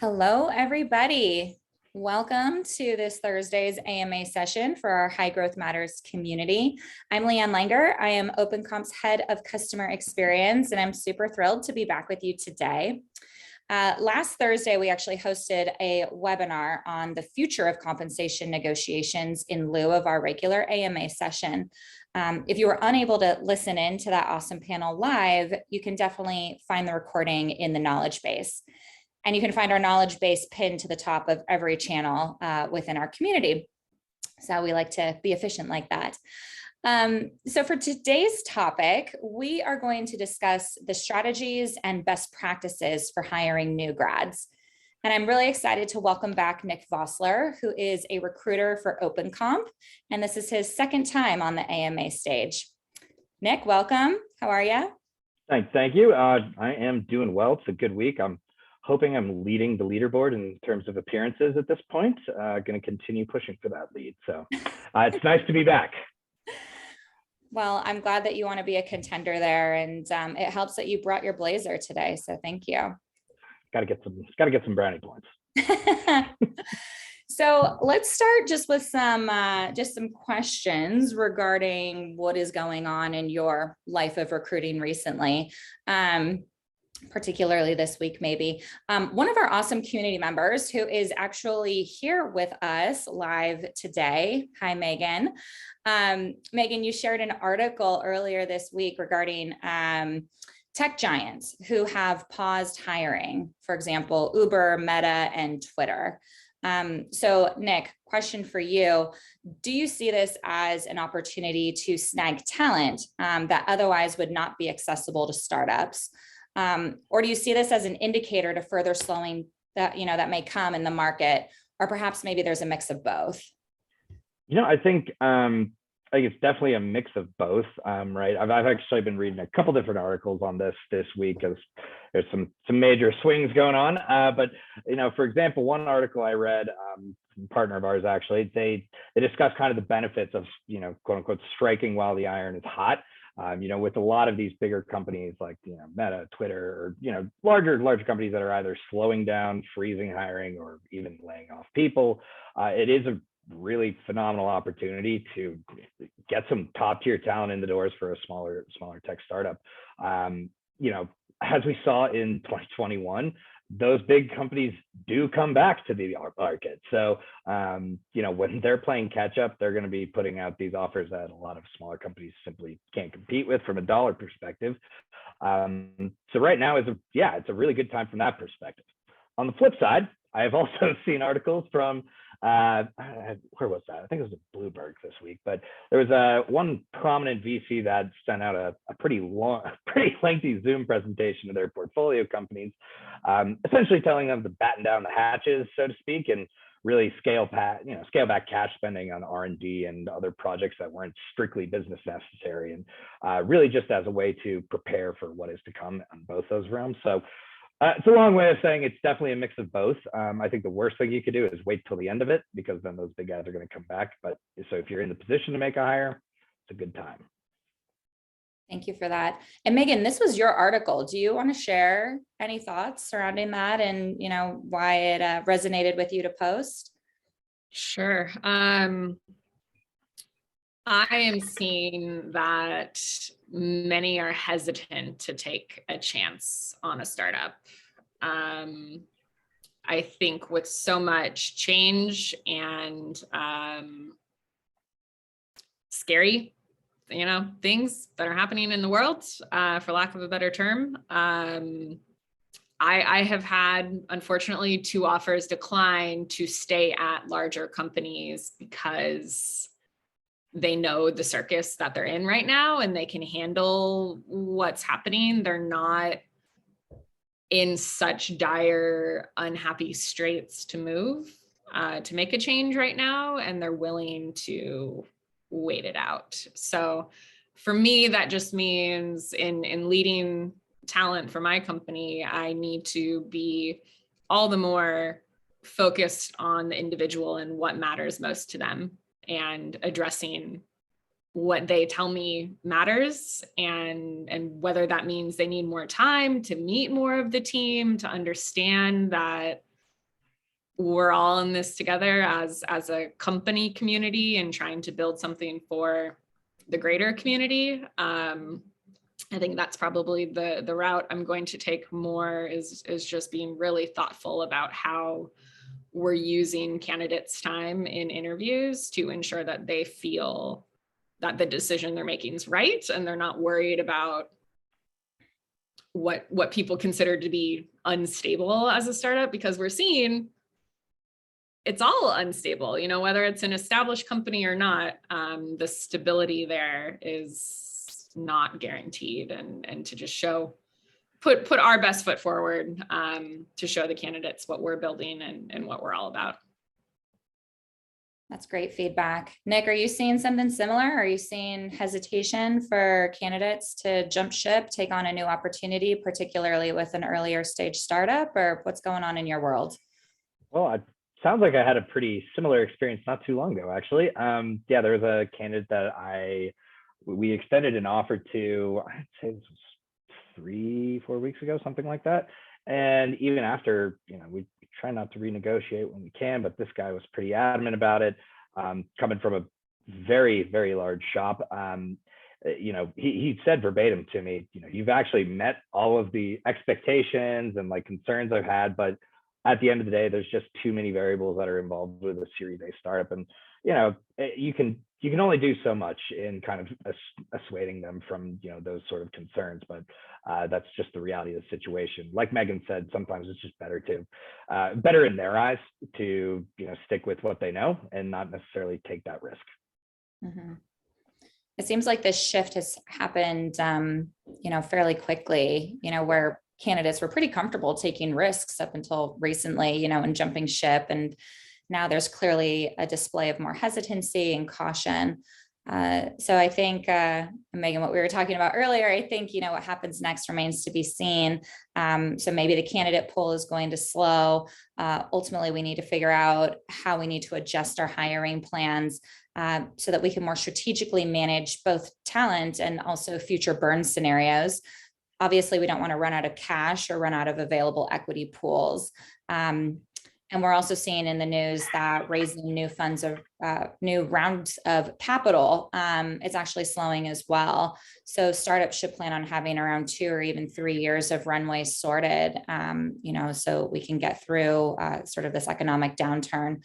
Hello, everybody. Welcome to this Thursday's AMA session for our High Growth Matters community. I'm Leanne Langer. I am OpenComp's Head of Customer Experience, and I'm super thrilled to be back with you today. Last Thursday, we actually hosted a webinar on the future of compensation negotiations in lieu of our regular AMA session. If you were unable to listen in to that awesome panel live, you can definitely find the recording in the knowledge base. And you can find our knowledge base pinned to the top of every channel within our community. So we like to be efficient like that. So for today's topic, we are going to discuss the strategies and best practices for hiring new grads. And I'm really excited to welcome back Nick Vossler, who is a recruiter for OpenComp. And this is his second time on the AMA stage. Nick, welcome. How are you? Thank you. I am doing well. It's a good week. I'm hoping I'm leading the leaderboard in terms of appearances at this point. Going to continue pushing for that lead. So it's nice to be back. Well, I'm glad that you want to be a contender there, and it helps that you brought your blazer today. So thank you. Got to get some brownie points. So let's start just with some questions regarding what is going on in your life of recruiting recently. Particularly this week, maybe. One of our awesome community members who is actually here with us live today. Hi, Megan. Megan, you shared an article earlier this week regarding tech giants who have paused hiring, for example, Uber, Meta, and Twitter. So Nick, question for you. Do you see this as an opportunity to snag talent that otherwise would not be accessible to startups? Or do you see this as an indicator to further slowing that may come in the market, or perhaps maybe there's a mix of both? I think it's definitely a mix of both, right? I've actually been reading a couple different articles on this week, as there's some major swings going on. But for example, one article I read, a partner of ours actually, they discuss kind of the benefits of quote unquote striking while the iron is hot. With a lot of these bigger companies like Meta, Twitter, or larger companies that are either slowing down, freezing hiring, or even laying off people, it is a really phenomenal opportunity to get some top tier talent in the doors for a smaller tech startup. As we saw in 2021, those big companies do come back to the market. So, when they're playing catch up, they're going to be putting out these offers that a lot of smaller companies simply can't compete with from a dollar perspective. So right now it's a really good time from that perspective. On the flip side, I have also seen articles from, where was that? I think it was a Bloomberg this week, but there was one prominent VC that sent out a pretty lengthy Zoom presentation to their portfolio companies, essentially telling them to batten down the hatches, so to speak, and really scale back cash spending on R&D and other projects that weren't strictly business necessary, and really just as a way to prepare for what is to come on both those realms. So it's a long way of saying it's definitely a mix of both. I think the worst thing you could do is wait till the end of it, because then those big guys are going to come back. But so if you're in the position to make a hire, it's a good time. Thank you for that. And Megan, this was your article. Do you want to share any thoughts surrounding that and why it resonated with you to post? Sure. I am seeing that many are hesitant to take a chance on a startup. I think with so much change and scary, things that are happening in the world, for lack of a better term, I have had, unfortunately, 2 offers decline to stay at larger companies because they know the circus that they're in right now and they can handle what's happening. They're not in such dire, unhappy straits to move, to make a change right now, and they're willing to wait it out. So for me, that just means in leading talent for my company, I need to be all the more focused on the individual and what matters most to them, and addressing what they tell me matters, and whether that means they need more time to meet more of the team, to understand that we're all in this together as a company community and trying to build something for the greater community. I think that's probably the route I'm going to take more, is just being really thoughtful about how we're using candidates' time in interviews to ensure that they feel that the decision they're making is right, and they're not worried about what people consider to be unstable as a startup, because we're seeing it's all unstable, you know, whether it's an established company or not. The stability there is not guaranteed, and to just put our best foot forward, to show the candidates what we're building and what we're all about. That's great feedback. Nick, are you seeing something similar? Are you seeing hesitation for candidates to jump ship, take on a new opportunity, particularly with an earlier stage startup, or what's going on in your world? Well, it sounds like I had a pretty similar experience not too long ago, actually. Yeah, there was a candidate that we extended an offer to, I'd say this was 3-4 weeks ago, something like that. And even after, you know, we try not to renegotiate when we can, but this guy was pretty adamant about it. Coming from a very, very large shop, you know, he said verbatim to me, you know, you've actually met all of the expectations and like concerns I've had, but at the end of the day, there's just too many variables that are involved with a Series A startup. And, you know, you can only do so much in kind of assuading them from, you know, those sort of concerns. But that's just the reality of the situation. Like Megan said, sometimes it's just better in their eyes to, you know, stick with what they know and not necessarily take that risk. Mm-hmm. It seems like this shift has happened, you know, fairly quickly, you know, where candidates were pretty comfortable taking risks up until recently, you know, and jumping ship. And now there's clearly a display of more hesitancy and caution. So I think, Megan, what we were talking about earlier, I think, you know, what happens next remains to be seen. So maybe the candidate pool is going to slow. Ultimately, we need to figure out how we need to adjust our hiring plans so that we can more strategically manage both talent and also future burn scenarios. Obviously, we don't want to run out of cash or run out of available equity pools. And we're also seeing in the news that raising new funds of new rounds of capital, it's actually slowing as well. So startups should plan on having around 2 or even 3 years of runway sorted, you know, so we can get through sort of this economic downturn.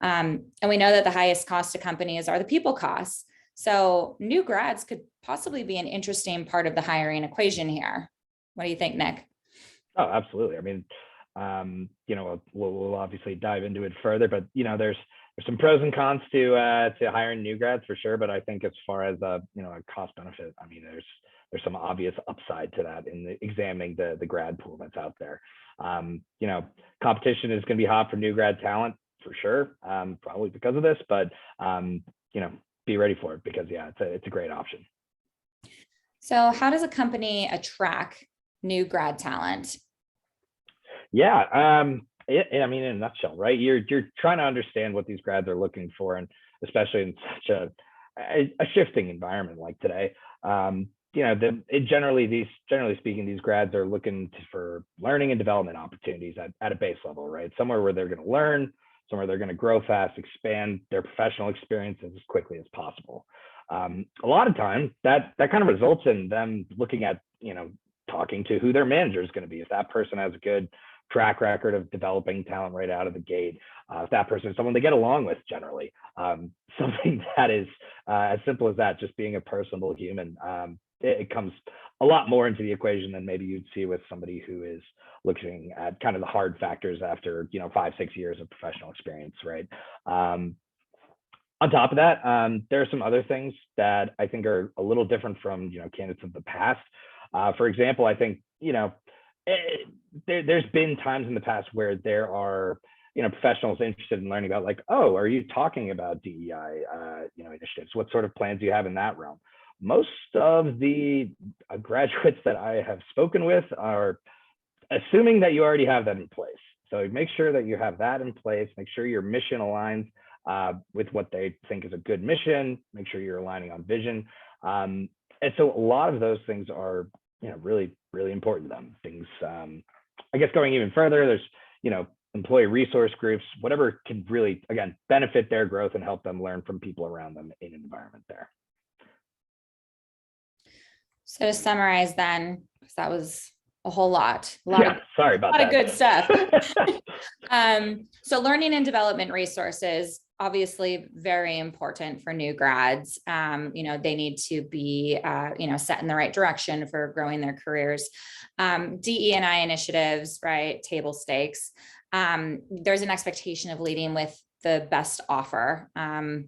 And we know that the highest cost to companies are the people costs. So new grads could possibly be an interesting part of the hiring equation here. What do you think, Nick? Oh, absolutely. I mean, you know, we'll obviously dive into it further, but you know, there's some pros and cons to hiring new grads for sure. But I think as far as you know, a cost benefit, I mean, there's some obvious upside to that in examining the grad pool that's out there. You know, competition is going to be hot for new grad talent for sure, probably because of this, but you know, be ready for it because yeah, it's a great option. So how does a company attract new grad talent? Yeah, I mean, in a nutshell, right? You're trying to understand what these grads are looking for, and especially in such a shifting environment like today. You know, generally speaking, these grads are looking for learning and development opportunities at a base level, right? Somewhere where they're going to learn, somewhere they're going to grow fast, expand their professional experiences as quickly as possible. A lot of times that kind of results in them looking at, you know, talking to who their manager is going to be. If that person has a good track record of developing talent right out of the gate, if that person is someone they get along with generally, something that is as simple as that, just being a personable human, it comes a lot more into the equation than maybe you'd see with somebody who is looking at kind of the hard factors after, you know, 5-6 years of professional experience, right? On top of that, there are some other things that I think are a little different from, you know, candidates of the past. For example, I think, you know, there's been times in the past where there are, you know, professionals interested in learning about like, oh, are you talking about DEI, you know, initiatives? What sort of plans do you have in that realm? Most of the graduates that I have spoken with are assuming that you already have that in place. So make sure that you have that in place. Make sure your mission aligns with what they think is a good mission. Make sure you're aligning on vision. And so a lot of those things are, you know, really, really important to them. Things, I guess going even further, there's, you know, employee resource groups, whatever can really, again, benefit their growth and help them learn from people around them in an environment there. So to summarize then, because that was a whole lot, of sorry about that. A lot of good stuff. So learning and development resources, obviously very important for new grads. They need to be, set in the right direction for growing their careers. DE&I initiatives, right? Table stakes. There's an expectation of leading with the best offer,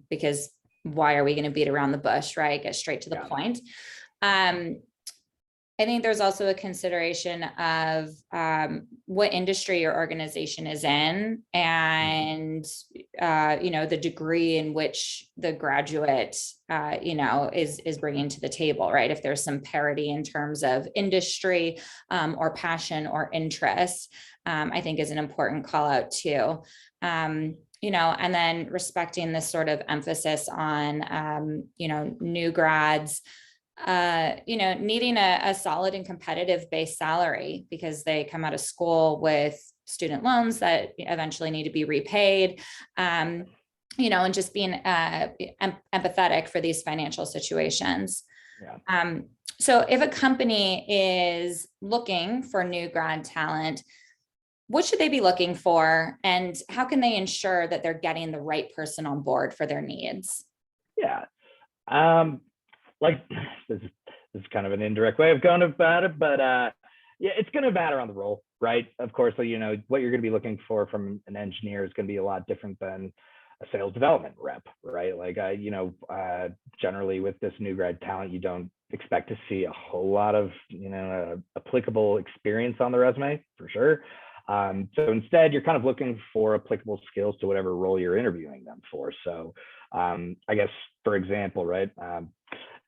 because why are we going to beat around the bush, right? Get straight to the point. I think there's also a consideration of what industry your organization is in, and the degree in which the graduate is bringing to the table, right? If there's some parity in terms of industry or passion or interest, I think is an important call out too. And then respecting this sort of emphasis on new grads needing a solid and competitive base salary, because they come out of school with student loans that eventually need to be repaid, and just being empathetic for these financial situations. So if a company is looking for new grad talent, what should they be looking for, and how can they ensure that they're getting the right person on board for their needs? Like this is kind of an indirect way of going about it, but it's going to matter on the role, right? Of course, so what you're going to be looking for from an engineer is going to be a lot different than a sales development rep, right? Like generally with this new grad talent, you don't expect to see a whole lot of applicable experience on the resume for sure. So instead, you're kind of looking for applicable skills to whatever role you're interviewing them for. So I guess, for example, right,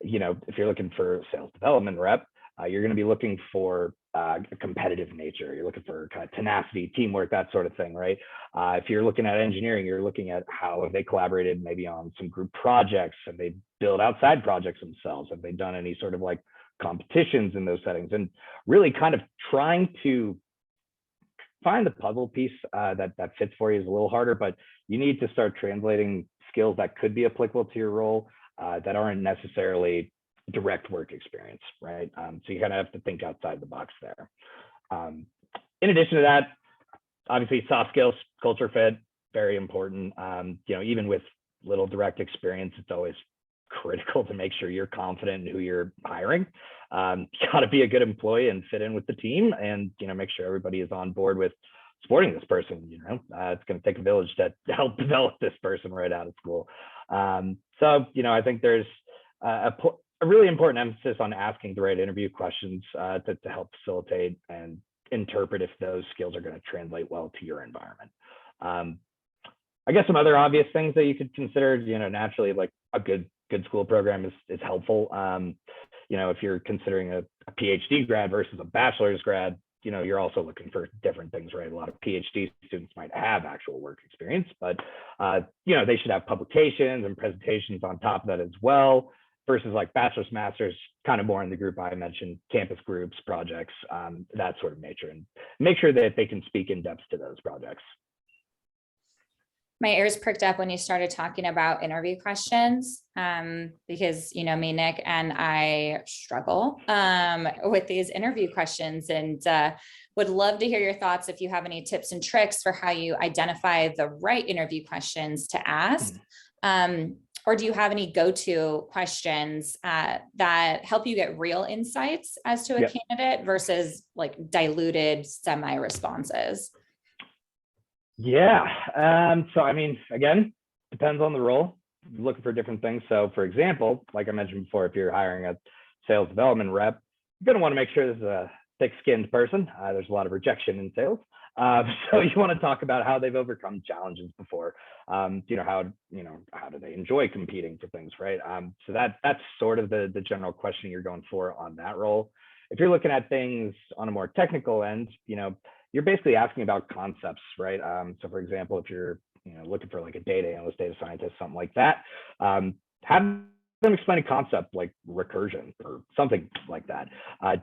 if you're looking for a sales development rep, you're going to be looking for a competitive nature. You're looking for kind of tenacity, teamwork, that sort of thing, right? If you're looking at engineering, you're looking at how have they collaborated maybe on some group projects? Have they built outside projects themselves? Have they done any sort of like competitions in those settings? And really kind of trying to find the puzzle piece that fits for you is a little harder, but you need to start translating skills that could be applicable to your role that aren't necessarily direct work experience, right? So you kind of have to think outside the box there. In addition to that, obviously soft skills, culture fit, very important. Even with little direct experience, it's always critical to make sure you're confident in who you're hiring. You got to be a good employee and fit in with the team, and make sure everybody is on board with supporting this person. It's going to take a village to help develop this person right out of school. So I think there's a really important emphasis on asking the right interview questions to help facilitate and interpret if those skills are going to translate well to your environment. I guess some other obvious things that you could consider, naturally, like a good school program is helpful. If you're considering a PhD grad versus a bachelor's grad, you're also looking for different things, right? A lot of PhD students might have actual work experience, but they should have publications and presentations on top of that as well, versus like bachelor's, master's, kind of more in the group I mentioned, campus groups, projects, that sort of nature, and make sure that they can speak in depth to those projects. My ears perked up when you started talking about interview questions, because me, Nick, and I struggle with these interview questions, and would love to hear your thoughts if you have any tips and tricks for how you identify the right interview questions to ask. Or do you have any go-to questions that help you get real insights as to a candidate versus like diluted semi-responses? So I mean, again, depends on the role. You're looking for different things. So for example, like I mentioned before, if you're hiring a sales development rep, you're going to want to make sure this is a thick-skinned person. There's a lot of rejection in sales. So you want to talk about how they've overcome challenges before. How do they enjoy competing for things, right? So that's sort of the general question you're going for on that role. If you're looking at things on a more technical end, you're basically asking about concepts, right? So for example, if you're looking for like a data analyst, data scientist, something like that, how them explain a concept like recursion or something like that.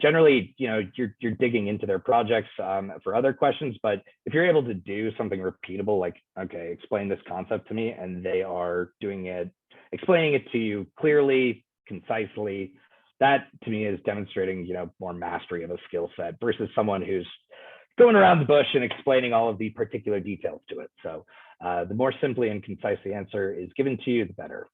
Generally, you're digging into their projects for other questions, but if you're able to do something repeatable, like, okay, explain this concept to me, and they are doing it, explaining it to you clearly, concisely, that to me is demonstrating, more mastery of a skill set versus someone who's going around the bush and explaining all of the particular details to it. So the more simply and concise the answer is given to you, the better.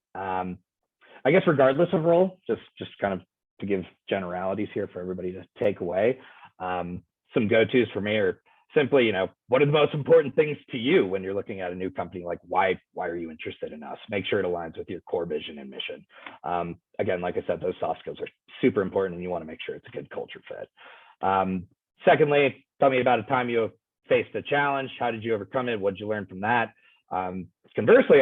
I guess regardless of role, just kind of to give generalities here for everybody to take away. Some go-tos for me are simply, what are the most important things to you when you're looking at a new company? Like, why are you interested in us? Make sure it aligns with your core vision and mission. Again, like I said, those soft skills are super important, and you want to make sure it's a good culture fit. Secondly, tell me about a time you faced a challenge. How did you overcome it? What did you learn from that? Conversely,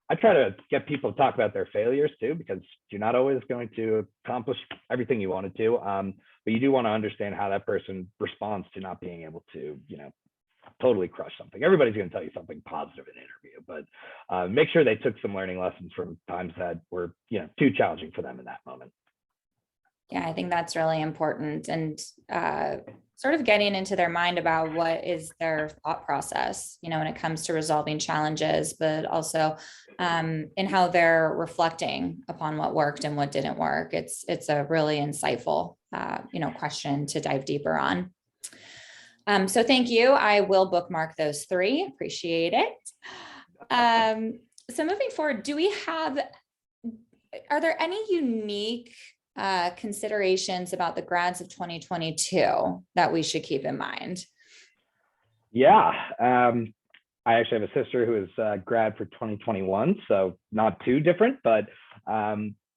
I try to get people to talk about their failures too, because you're not always going to accomplish everything you wanted to, but you do want to understand how that person responds to not being able to, totally crush something. Everybody's going to tell you something positive in an interview, but make sure they took some learning lessons from times that were, too challenging for them in that moment. Yeah, I think that's really important, and sort of getting into their mind about what is their thought process, when it comes to resolving challenges, but also in how they're reflecting upon what worked and what didn't work. It's a really insightful, question to dive deeper on. So thank you. I will bookmark those 3. Appreciate it. So moving forward, are there any unique considerations about the grads of 2022 that we should keep in mind? Yeah, I actually have a sister who is a grad for 2021, so not too different, but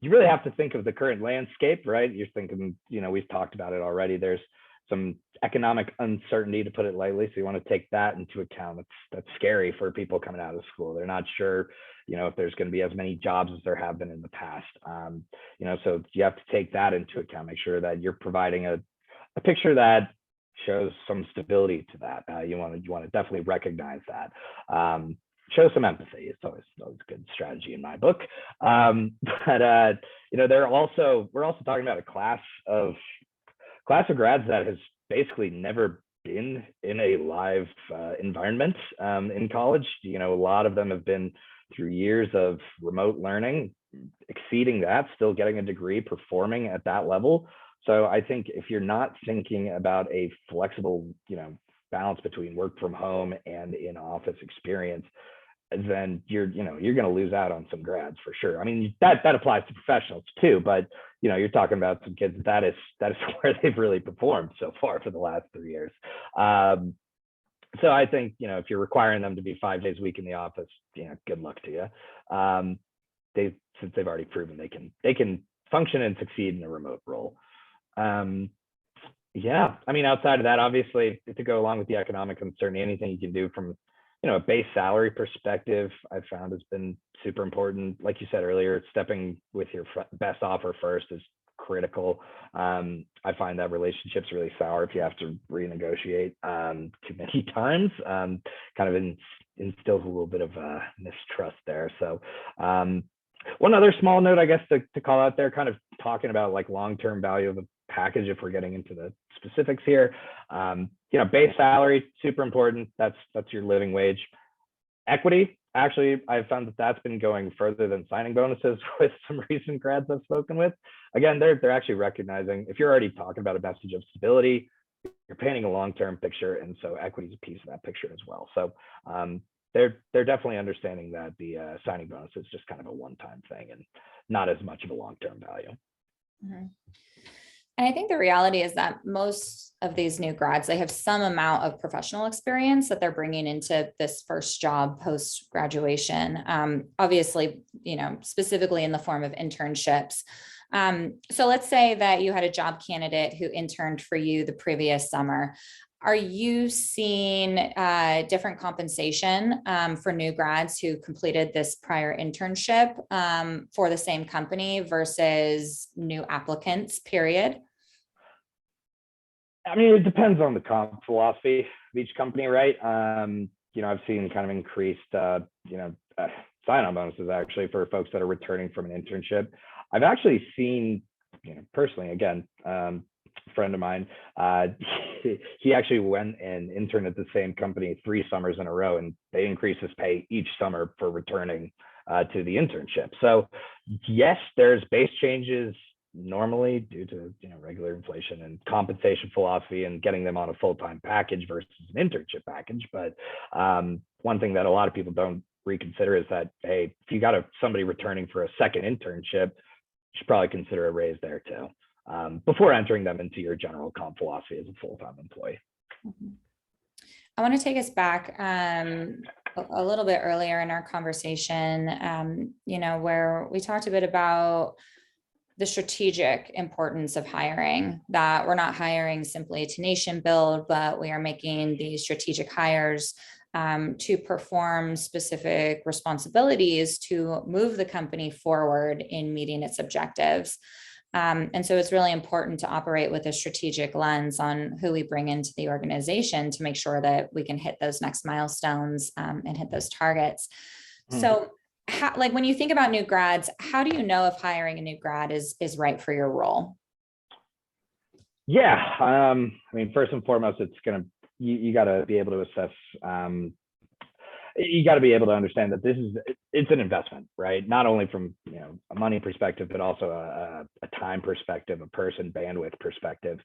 you really have to think of the current landscape, right? You're thinking, we've talked about it already. There's some economic uncertainty, to put it lightly, so you want to take that into account. That's scary for people coming out of school. They're not sure, if there's going to be as many jobs as there have been in the past. So you have to take that into account. Make sure that you're providing a picture that shows some stability to that. You want to definitely recognize that. Show some empathy. It's always a good strategy in my book. But we're also talking about a class of grads that has basically never been in a live environment in college. A lot of them have been through years of remote learning, exceeding that, still getting a degree, performing at that level. So I think if you're not thinking about a flexible, balance between work from home and in-office experience, then you're going to lose out on some grads for sure. I mean, that applies to professionals too, but you're talking about some kids that is where they've really performed so far for the last 3 years. So I think, if you're requiring them to be 5 days a week in the office, good luck to you. Since they've already proven they can function and succeed in a remote role. Yeah, I mean, outside of that, obviously, to go along with the economic uncertainty, anything you can do from a base salary perspective, I've found has been super important. Like you said earlier, stepping with your best offer first is critical. I find that relationships really sour if you have to renegotiate too many times. Kind of instills a little bit of mistrust there. So one other small note, I guess, to call out there, kind of talking about like long-term value of a package, if we're getting into the specifics here. Base salary, super important. That's your living wage. Equity, actually, I've found that that's been going further than signing bonuses with some recent grads I've spoken with. Again, they're actually recognizing if you're already talking about a message of stability, you're painting a long-term picture, and so equity is a piece of that picture as well. So they're definitely understanding that the signing bonus is just kind of a one-time thing and not as much of a long-term value. Mm-hmm. And I think the reality is that most of these new grads, they have some amount of professional experience that they're bringing into this first job post-graduation. Obviously, specifically in the form of internships. So let's say that you had a job candidate who interned for you the previous summer. Are you seeing different compensation for new grads who completed this prior internship for the same company versus new applicants, period? I mean, it depends on the comp philosophy of each company, right? I've seen kind of increased, sign-on bonuses actually for folks that are returning from an internship. I've actually seen, personally, again, a friend of mine, he actually went and interned at the same company 3 summers in a row, and they increased his pay each summer for returning to the internship. So yes, there's base changes normally due to regular inflation and compensation philosophy and getting them on a full-time package versus an internship package. But one thing that a lot of people don't reconsider is that, hey, if you got somebody returning for a second internship, you should probably consider a raise there too, before entering them into your general comp philosophy as a full-time employee. I want to take us back a little bit earlier in our conversation, where we talked a bit about the strategic importance of hiring, that we're not hiring simply to nation build, but we are making these strategic hires to perform specific responsibilities to move the company forward in meeting its objectives. And so it's really important to operate with a strategic lens on who we bring into the organization to make sure that we can hit those next milestones and hit those targets. So when you think about new grads, how do you know if hiring a new grad is right for your role? Yeah, first and foremost, you got to be able to assess. You got to be able to understand that it's an investment, right? Not only from a money perspective, but also a time perspective, a person bandwidth perspective.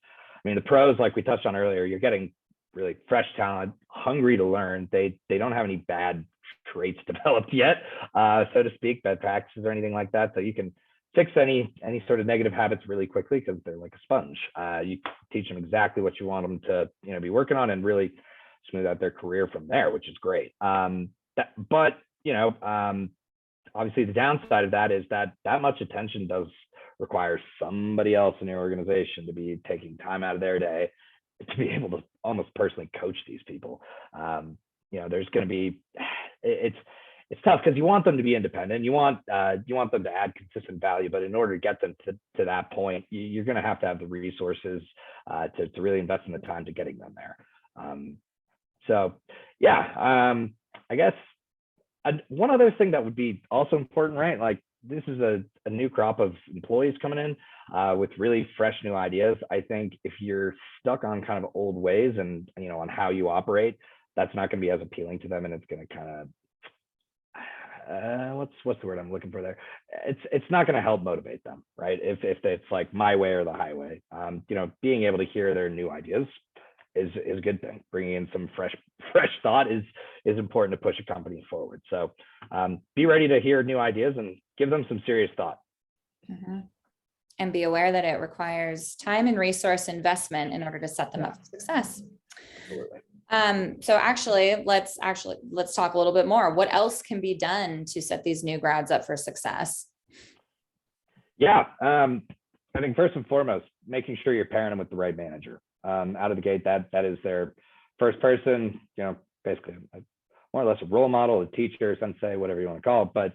The pros, like we touched on earlier, you're getting really fresh talent, hungry to learn. They don't have any bad traits developed yet, so to speak, bad practices or anything like that. So you can fix any sort of negative habits really quickly because they're like a sponge. You teach them exactly what you want them to be working on and really smooth out their career from there, which is great. But obviously the downside of that is that much attention does require somebody else in your organization to be taking time out of their day to be able to almost personally coach these people. There's going to be, it's tough because you want them to be independent. You want them to add consistent value, but in order to get them to that point, you're going to have the resources to really invest in the time to getting them there. So yeah, I guess one other thing that would be also important, right? Like this is a new crop of employees coming in with really fresh new ideas. I think if you're stuck on kind of old ways and on how you operate, that's not going to be as appealing to them, and it's going to kind of what's the word I'm looking for there? It's not going to help motivate them, right? If it's like my way or the highway, being able to hear their new ideas is a good thing. Bringing in some fresh thought is important to push a company forward. So be ready to hear new ideas and give them some serious thought. And be aware that it requires time and resource investment in order to set them up for success. Absolutely. So let's talk a little bit more. What else can be done to set these new grads up for success? Yeah, I think first and foremost, making sure you're pairing them with the right manager. Out of the gate, that is their first person, basically more or less a role model, a teacher, sensei, whatever you want to call it. But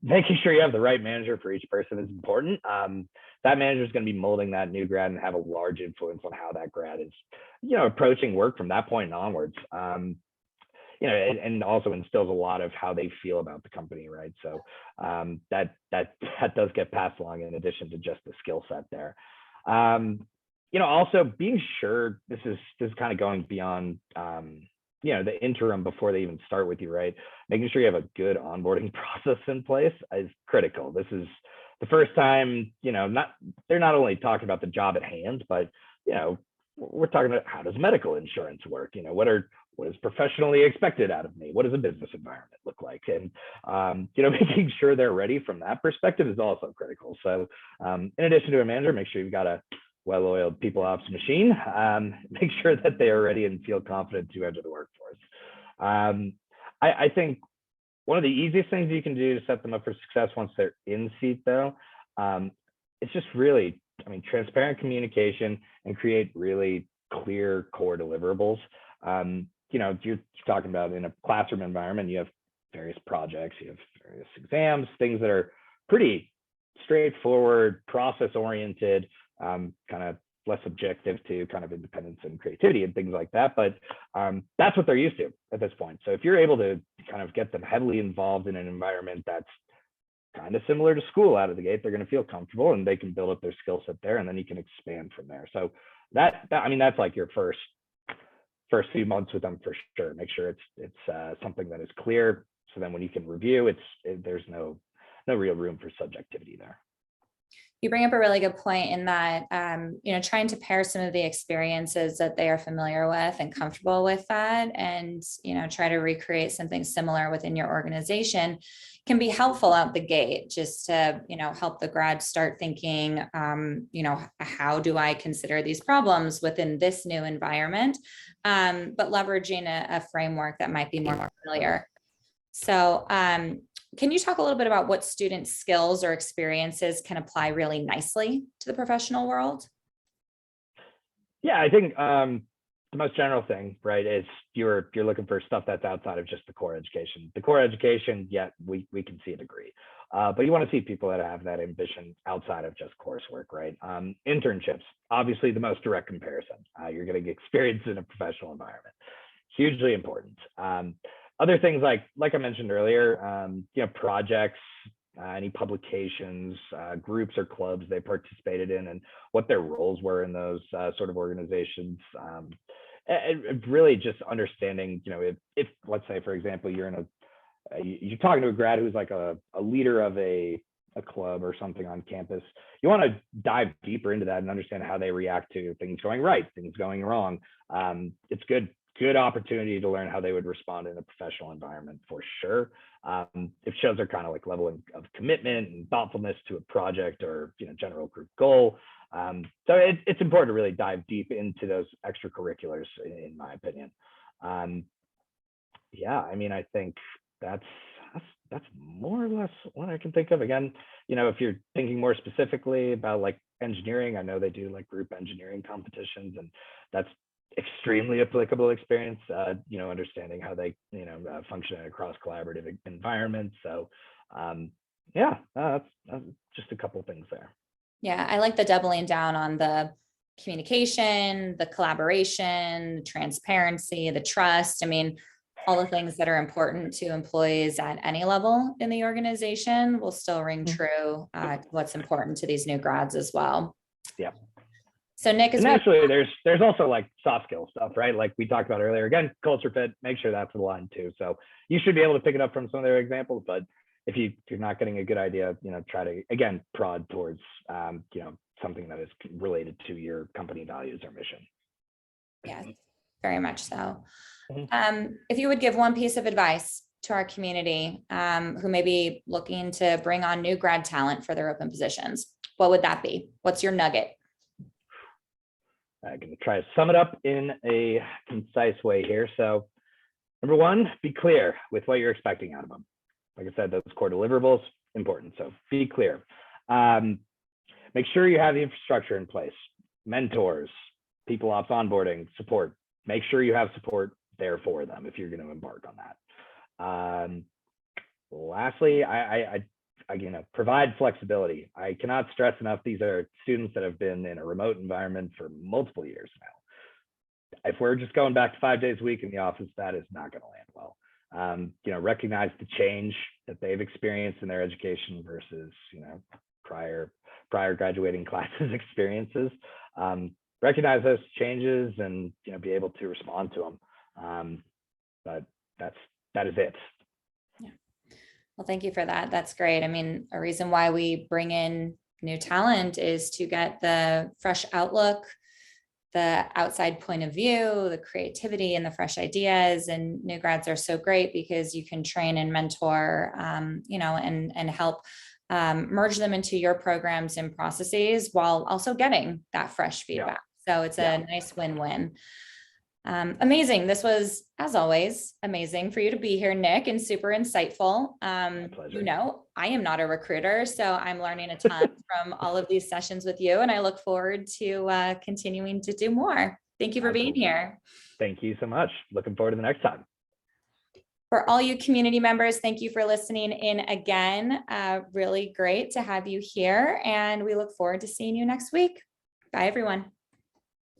making sure you have the right manager for each person is important. That manager is going to be molding that new grad and have a large influence on how that grad is, approaching work from that point onwards. And also instills a lot of how they feel about the company, right? So that does get passed along in addition to just the skill set there. Also being sure this is kind of going beyond the interim before they even start with you, right? Making sure you have a good onboarding process in place is critical. This is the first time, they're not only talking about the job at hand, but we're talking about how does medical insurance work? What is professionally expected out of me? What does a business environment look like? And making sure they're ready from that perspective is also critical. So in addition to a manager, make sure you've got a well-oiled people ops machine. Make sure that they are ready and feel confident to enter the workforce. I think one of the easiest things you can do to set them up for success once they're in seat, though, it's just really, transparent communication and create really clear core deliverables. You're talking about in a classroom environment, you have various projects, you have various exams, things that are pretty straightforward, process-oriented, kind of less subjective to kind of independence and creativity and things like that. But that's what they're used to at this point. So if you're able to kind of get them heavily involved in an environment that's kind of similar to school out of the gate, they're going to feel comfortable and they can build up their skill set there, and then you can expand from there. So that I mean, that's like your first few months with them for sure. Make sure it's something that is clear. So then when you can review, there's no real room for subjectivity there. You bring up a really good point in that, trying to pair some of the experiences that they are familiar with and comfortable with that, and, try to recreate something similar within your organization can be helpful out the gate, just to, help the grad start thinking, how do I consider these problems within this new environment, but leveraging a framework that might be more familiar. So, can you talk a little bit about what student skills or experiences can apply really nicely to the professional world? Yeah, I think the most general thing, right, is you're looking for stuff that's outside of just the core education. The core education, yeah, we can see a degree, but you want to see people that have that ambition outside of just coursework, right? Internships, obviously the most direct comparison. You're getting experience in a professional environment, hugely important. Other things like I mentioned earlier, projects, any publications, groups or clubs they participated in, and what their roles were in those sort of organizations. And really just understanding, if let's say, for example, you're talking to a grad who's like a leader of a club or something on campus, you want to dive deeper into that and understand how they react to things going right, things going wrong. It's good opportunity to learn how they would respond in a professional environment for sure. It shows their kind of like level of commitment and thoughtfulness to a project or general group goal. So it's important to really dive deep into those extracurriculars, in my opinion. Yeah, I mean, I think that's more or less what I can think of. Again, if you're thinking more specifically about like engineering, I know they do like group engineering competitions, and that's extremely applicable experience, understanding how they, function in a cross collaborative environment. So that's just a couple things there. Yeah, I like the doubling down on the communication, the collaboration, the transparency, the trust. I mean, all the things that are important to employees at any level in the organization will still ring true to what's important to these new grads as well. Yeah. So Nick, and naturally, there's also like soft skill stuff, right? Like we talked about earlier. Again, culture fit. Make sure that's aligned too. So you should be able to pick it up from some of their examples. But if you're not getting a good idea, try to again prod towards something that is related to your company values or mission. Yes, very much so. If you would give one piece of advice to our community who may be looking to bring on new grad talent for their open positions, what would that be? What's your nugget? I'm going to try to sum it up in a concise way here. So number one, be clear with what you're expecting out of them. Like I said, those core deliverables, important. So be clear. Make sure you have the infrastructure in place, mentors, people ops onboarding, support. Make sure you have support there for them if you're going to embark on that. Lastly, I provide flexibility. I cannot stress enough, these are students that have been in a remote environment for multiple years now. If we're just going back to 5 days a week in the office, that is not going to land well. Recognize the change that they've experienced in their education versus, prior graduating classes experiences. Recognize those changes and, be able to respond to them. But that is it. Well, thank you for that. That's great. I mean, a reason why we bring in new talent is to get the fresh outlook, the outside point of view, the creativity and the fresh ideas. And new grads are so great because you can train and mentor, and help merge them into your programs and processes while also getting that fresh feedback. So it's a nice win-win. Amazing. This was, as always, amazing for you to be here, Nick, and super insightful. My pleasure. I am not a recruiter, so I'm learning a ton from all of these sessions with you, and I look forward to continuing to do more. Thank you for being here. Thank you so much. Looking forward to the next time. For all you community members, thank you for listening in again. Really great to have you here, and we look forward to seeing you next week. Bye, everyone.